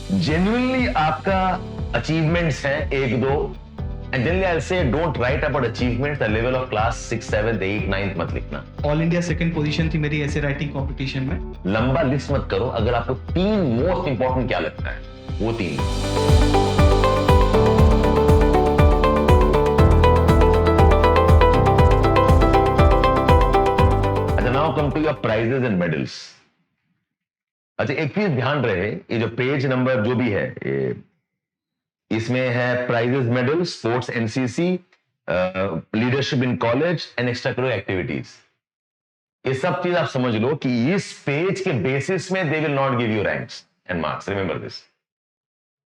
Genuinely आपका achievements हैं एक दो, एंड जनरली आई से don't write about achievements the level of class 6 7 8 9 मत लिखना। ऑल इंडिया सेकंड पोजीशन थी मेरी ऐसे राइटिंग कंपटीशन में। लंबा लिस्ट मत करो, अगर आपको तीन मोस्ट इंपॉर्टेंट क्या लगता है वो तीन। Now come to your prizes and medals. अच्छा, एक चीज ध्यान रहे, ये जो पेज नंबर जो भी है, इसमें है prizes, medals, sports, NCC, leadership in college and extra curricular activities. ये सब चीज आप समझ लो कि इस पेज के बेसिस में they will not give you ranks and marks. Remember this,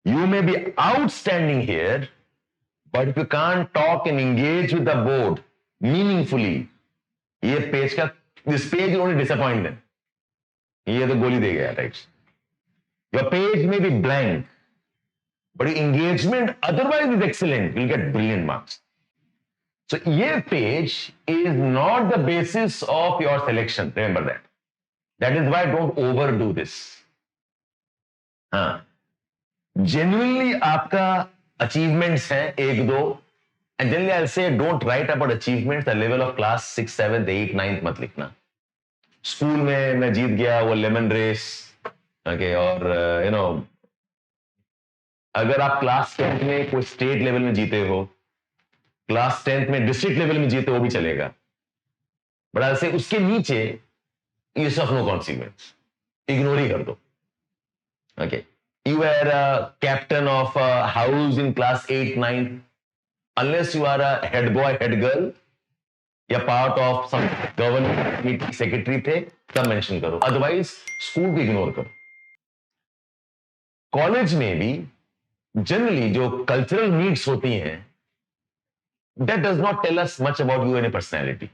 you may be outstanding here, but if you can't talk and engage with the board meaningfully, ये पेज का this page will only disappoint them. ये तो गोली दे गया, right? Your page may be blank, but your engagement otherwise is excellent. You'll get brilliant marks. So ये page is not the basis of your selection. Remember that. That is why don't overdo this. हाँ, genuinely आपका achievements हैं एक दो, and generally I'll say don't write about achievements the level of class 6 7 8 9 मत लिखना। School में मैं जीत गया वो लेमन रेस, ओके, और यू नो, अगर आप क्लास 10th में कोई स्टेट लेवल में जीते हो, क्लास 10th में डिस्ट्रिक्ट लेवल में जीते हो, वो भी चलेगा, बट ऐसे उसके नीचे ये सब नो कॉन्सिक्वेंस, इग्नोर ही कर दो। Okay, you are captain of house in class 8 9, unless you are a head boy, head girl, या part of some government secretary थे, तब मेंशन करो, अदरवाइज स्कूल को इग्नोर करो। कॉलेज में भी जनरली जो कल्चरल नीड्स होती हैं, that does not tell us much about you and a personality.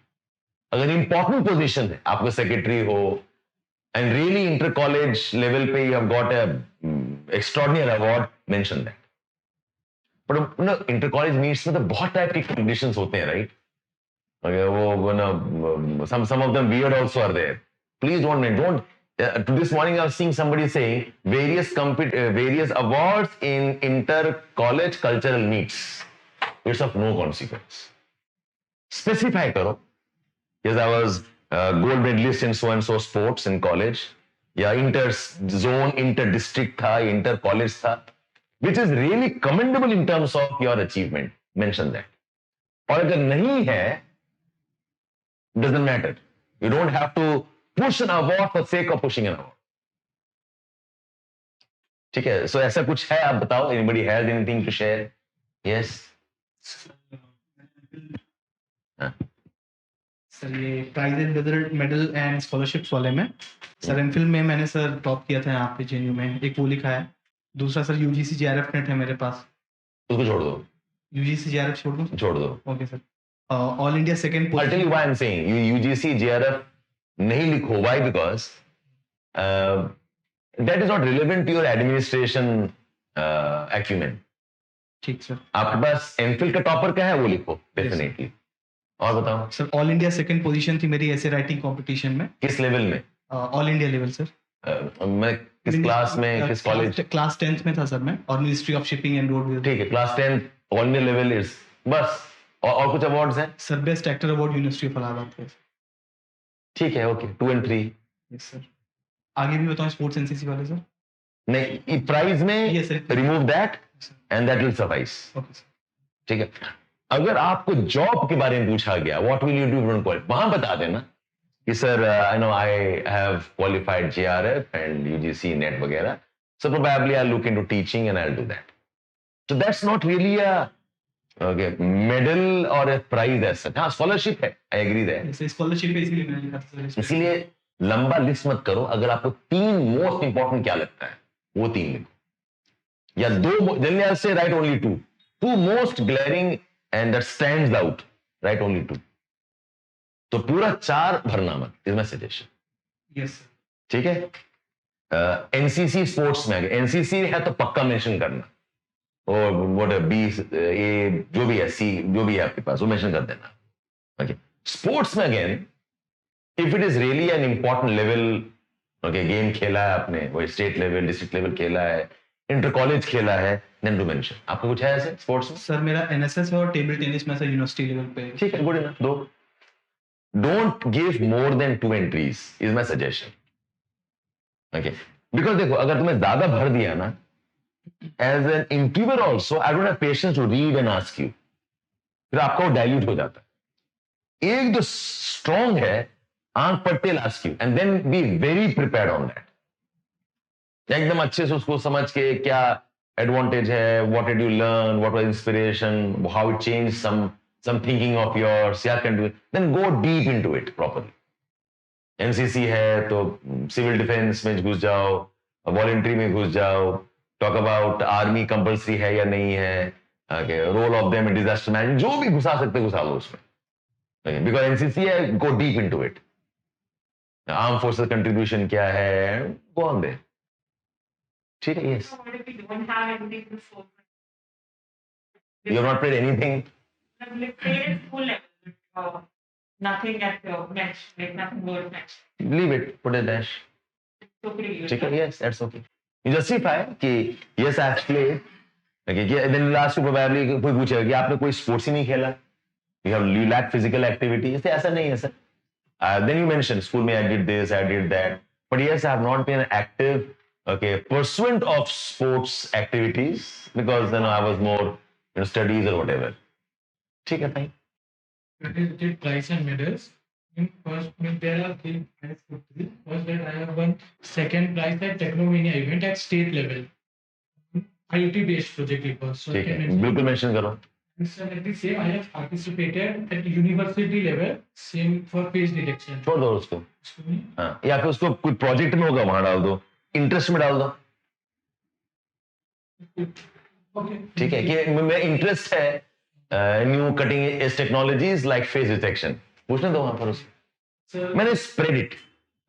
अगर इंपॉर्टेंट पोजीशन है, आपको सेक्रेटरी हो and really inter college level पे you have got a extraordinary award, mention that. But inter college meets में तो बहुत type के conditions होते हैं, राइट? वो some of them weird also are there. Please don't. To this morning I was seeing somebody saying various awards in inter college cultural meets. It's of no consequence. Specify करो. Yes, I was gold medalist in so and so sports in college. या inter zone, inter district था, inter college था, which is really commendable in terms of your achievement. Mention that. और अगर नहीं है, doesn't matter. You don't have to push an award for sake of pushing an award. ठीक है, so ऐसा कुछ है, आप बताओ, anybody has anything to share? Yes. Sir ये प्राइज मेडल एंड स्कॉलरशिप्स वाले में, सर एमफिल में मैंने सर टॉप किया था यहाँ पे जेएनयू में, एक वो लिखा है। दूसरा सर यूजीसी जेआरएफ नेट है मेरे पास, उसको छोड़ दो। यूजीसी जेआरएफ छोड़ दूं? छोड़ दो। Okay sir. All India second I'll tell you why I'm saying you UGC JRF नहीं लिखो। Why? Because that is not relevant to your administration acumen. ठीक सर। आपके पास एमफिल का टॉपर क्या है वो लिखो डेफिनेटली। और बताओ sir, all India second position थी मेरी ऐसे राइटिंग कंपटीशन में। किस लेवल में? All India level sir. मैं किस क्लास में, किस कॉलेज? क्लास 10th में था सर मैं, और ministry of shipping and road. ठीक है, class 10 all India level is बस। और कुछ अवार्ड्स हैं? Sir best actor award university of Allahabad थे। ठीक है, ओके, 2 and 3। Yes sir. आगे भी बताओ स्पोर्ट्स एनसीसी वाले सर? नहीं, प्राइज में remove that and that will suffice. Okay sir. ठीक है, अगर आपको जॉब के बारे में पूछा गया, what will you do when qualified, वहां बता देना कि sir I know I have qualified JRF and UGC NET वगैरह, so probably I look into teaching and I will do that. So that's not really a medal और prize ऐसा। हाँ, scholarship है, I agree that, scholarship है, इसलिए मैंने लिखा था सर। इसलिए लंबा लिस्ट मत करो, अगर आपको तीन मोस्ट इंपॉर्टेंट क्या लगता है वो तीन लिखो, या दो। Generally I say write only two most glaring and that stands out, write only 2। तो पूरा 4 भरना मत, इज माय सजेशन। यस। ठीक है, एनसीसी स्पोर्ट्स में, एनसीसी है तो पक्का मेंशन करना, और व्हाट बी ए जो भी है, सी जो भी है आपके पास, वो मेंशन कर देना। ओके, स्पोर्ट्स में again, if it is really an important level, okay, game खेला है आपने, वो स्टेट लेवल, डिस्ट्रिक्ट लेवल खेला है, इंटर कॉलेज खेला है, देन टू मेंशन। आपका कुछ है ऐसे स्पोर्ट्स में? सर मेरा एनएसएस है और टेबल टेनिस में सर यूनिवर्सिटी लेवल पे। ठीक है, गुड इनफ। दो। Don't give more than 2 entries is my suggestion. Okay, because देखो अगर तुम्हें ज्यादा भर दिया ना, as an interviewer also I don't have patience to read and ask you, फिर आपका वो डाइल्यूट हो जाता है। एक जो स्ट्रॉन्ग है, आंख पट्टे ask you and then be very prepared on that. एकदम अच्छे से उसको समझ के क्या एडवांटेज है, what did you learn, what was inspiration, how it change some thinking of yours, या can do, then go deep into it properly. NCC है तो सिविल डिफेंस में घुस जाओ, वॉलंटरी में घुस जाओ, टॉक अबाउट आर्मी कंपल्सरी है या नहीं है, role of them in disaster management, जो भी घुसा सकते घुसा लो उसमें, बिकॉज एनसीसी है, गो deep into it. Arm forces contribution क्या है, गो ऑन देयर। ठीक है, yes. You have not played anything? Like played at school level, nothing at match, like nothing world match. Leave it, put a dash. So pretty good. ठीक है, yes, that's okay. You justify कि yes I have played. Okay, then last probably कोई पूछेगा कि आपने कोई sports ही नहीं खेला, you lack physical activity, इससे ऐसा नहीं है sir. Then you mention school में I did this, I did that, but yes I have not been active, okay, pursuant of sports activities because then I was more studies or whatever. ठीक है भाई। Did prize and medals. In first, there are 3 prizes for 3. First, that I have won second prize at Technomania event at state level. IoT based project it was. So ठीक है, बिल्कुल mention करो। Sir, at the same, I have participated at university level, same for face detection. छोड़ दो उसको। हाँ, या फिर उसको कोई प्रोजेक्ट में होगा वहां डाल दो, इंटरेस्ट में डाल दो। Okay. ठीक है, कि मेरा इंटरेस्ट है new cutting edge technologies like face detection, पूछने दो वहां पर उसको। Sir, मैंने स्प्रेड इट,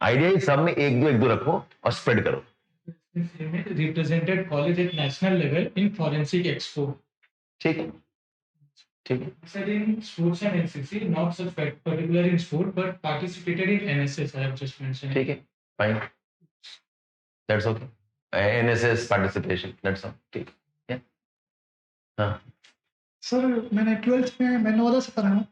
आइडिया है सब में एक दो रखो और स्प्रेड करो। represented college at national level in forensic expo. ठीक है, ठीक है, Sir, in sports and NCC, not such particular in sport, but participated in NSS. I have just mentioned. ठीक है, fine, that's okay. NSS participation, that's all, ठीक है। हाँ, sir मैंने 12th में मैं नवोदय से पढ़ा हूँ,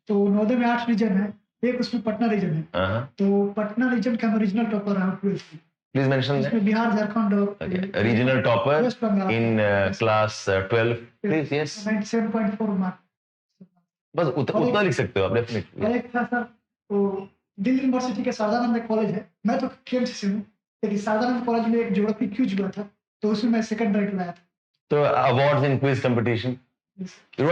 तो नवोदय में 8 रीजन है, एक उसमें पटना रीजन है, हाँ, तो पटना रीजन का मैं रीजनल टॉपर रहा हूँ 12th में। Please mention that. इसमें बिहार, झारखंड और regional topper West Bengal in class 12, please, yes. 97.4 mark. बस उतना लिख सकते हो आप, डेफिनेटली। और एक था सर, वो दिल्ली यूनिवर्सिटी के सारदानंद कॉलेज है, मैं तो केएमसी से हूँ, लेकिन सारदानंद कॉलेज में एक ज्योग्राफी क्विज हुआ था, तो उसमें मैं सेकंड रैंक लाया था। तो awards in quiz competition, you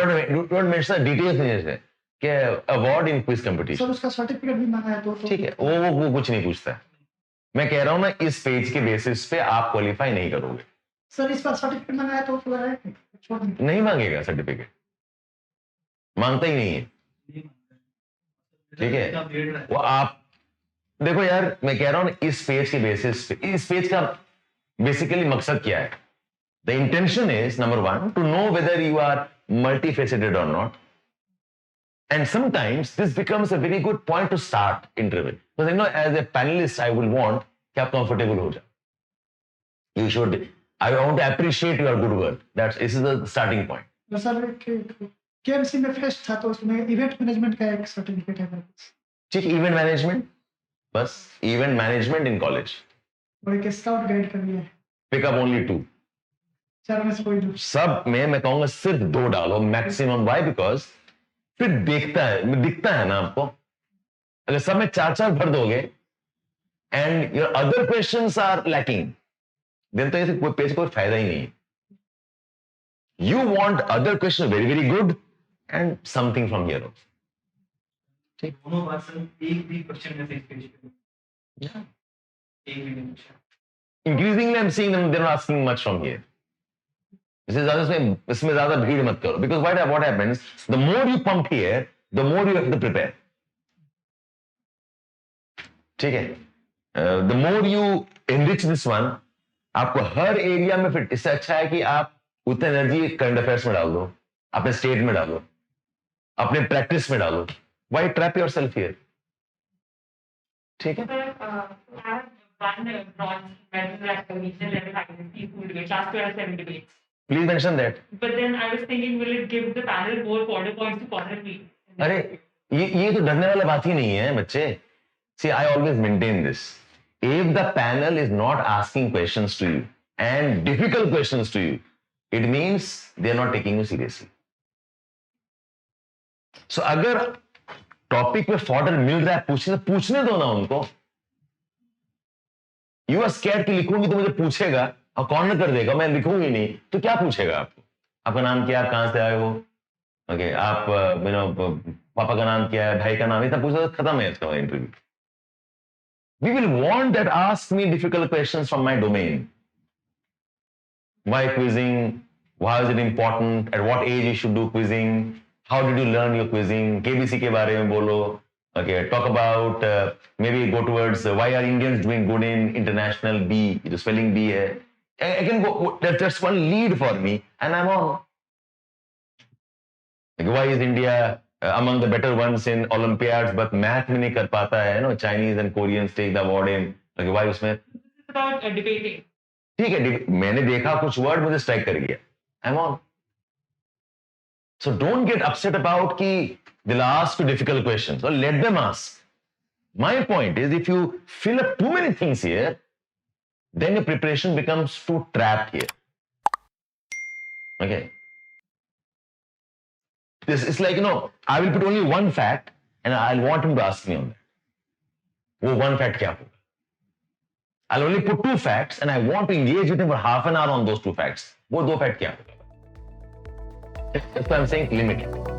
don't mention details नहीं है कि award in quiz competition. Sir उसका सर्टिफिकेट भी मांगा है, तो ठीक है, वो कुछ नहीं पूछता है। मैं कह रहा हूँ ना, इस पेज के बेसिस पे आप क्वालिफाई नहीं करोगे। सर इस बार सर्टिफिकेट मांगा है, तो छोड़ दीजिए। नहीं मांगेगा सर्टिफिकेट, मांगता ही नहीं है। ठीक है, वो आप देखो यार, मैं कह रहा हूँ ना, इस पेज के बेसिस पे, इस पेज का बेसिकली मकसद क्या है? The intention is, number 1, to know whether you are multifaceted or not. And sometimes this becomes a very good point to start interview. Because as a panelist, I will want कि आप comfortable हो जाओ. You should. I want to appreciate your good work. This is the starting point. तो sir KMC में fest था, तो उसमें event management का एक सर्टिफिकेट है मेरे पास। ठीक, इवेंट मैनेजमेंट, बस इवेंट मैनेजमेंट इन कॉलेज। और एक स्काउट गाइड कर लिया है। Pick up only 2। 4 में से कोई 2। सब में मैं कहूंगा सिर्फ 2 डालो मैक्सिमम। वाई? बिकॉज फिर दिखता है ना आपको। अगर सब में 4 भर दोगे and your other questions are lacking, then तो ऐसे कोई पेज कोई फायदा ही नहीं है। You want other question very very good and something from here also. ठीक, दोनों पर्सन एक भी क्वेश्चन में से एक भी नहीं पूछा। Increasingly I am seeing them, they are asking much from here. इसमें ज्यादा भीड़ मत करो, because what happens, the more you pump here, the more you have to prepare. ठीक है, the more you enrich this one, आपको हर area में fit. इससे अच्छा है कि आप उतना एनर्जी करंट अफेयर्स में डाल दो, अपने स्टेट में डालो, अपने प्रैक्टिस में डालो। Why trap yourself here? ठीक है, one bronze medal at the regional level ICC school debate. Last year I had 7 debates. Please mention that. But then I was thinking, will it give the panel more quarter points to corner me? अरे ये तो डरने वाला बात ही नहीं है बच्चे. See, I always maintain this. If the panel is not asking questions to you and difficult questions to you, it means they are not taking you seriously. So अगर टॉपिक में फॉर्डर मिल रहा है पूछने दो ना उनको. यू आर स्कैर्ड कि लिखूंगी तो मुझे पूछेगा और कॉर्नर कर देगा, मैं लिखूंगी नहीं तो क्या पूछेगा आपको? आपका नाम क्या, कहां से आए हो, ओके, आप पापा का नाम क्या है, भाई का नाम, इतना पूछा तो खत्म है इसका interview. We will want that ask me difficult questions from my domain. Why quizzing? Why is it important? At what age you should do quizzing? How did you learn your quizzing? KBC के बारे में बोलो. Okay, talk about maybe go towards why are Indians doing good in international B? The spelling B है. I can go. That's one lead for me, and I'm on. Like, why is India among the better ones in Olympiads, but math में नहीं कर पाता है? No, Chinese and Koreans take the award in. Okay, why उसमें? This is about debating. ठीक है, मैंने देखा कुछ वर्ड मुझे स्ट्राइक कर गया. I'm on. So don't get upset about कि they'll ask you difficult questions. Or let them ask. My point is, if you fill up too many things here, then your preparation becomes too trapped here. Okay. This is like, I will put only one fact and I'll want him to ask me on that. वो one fact क्या होगा? I'll only put 2 facts and I want to engage with him for half an hour on those 2 facts. वो 2 fact क्या होगा? That's why I'm saying limit it.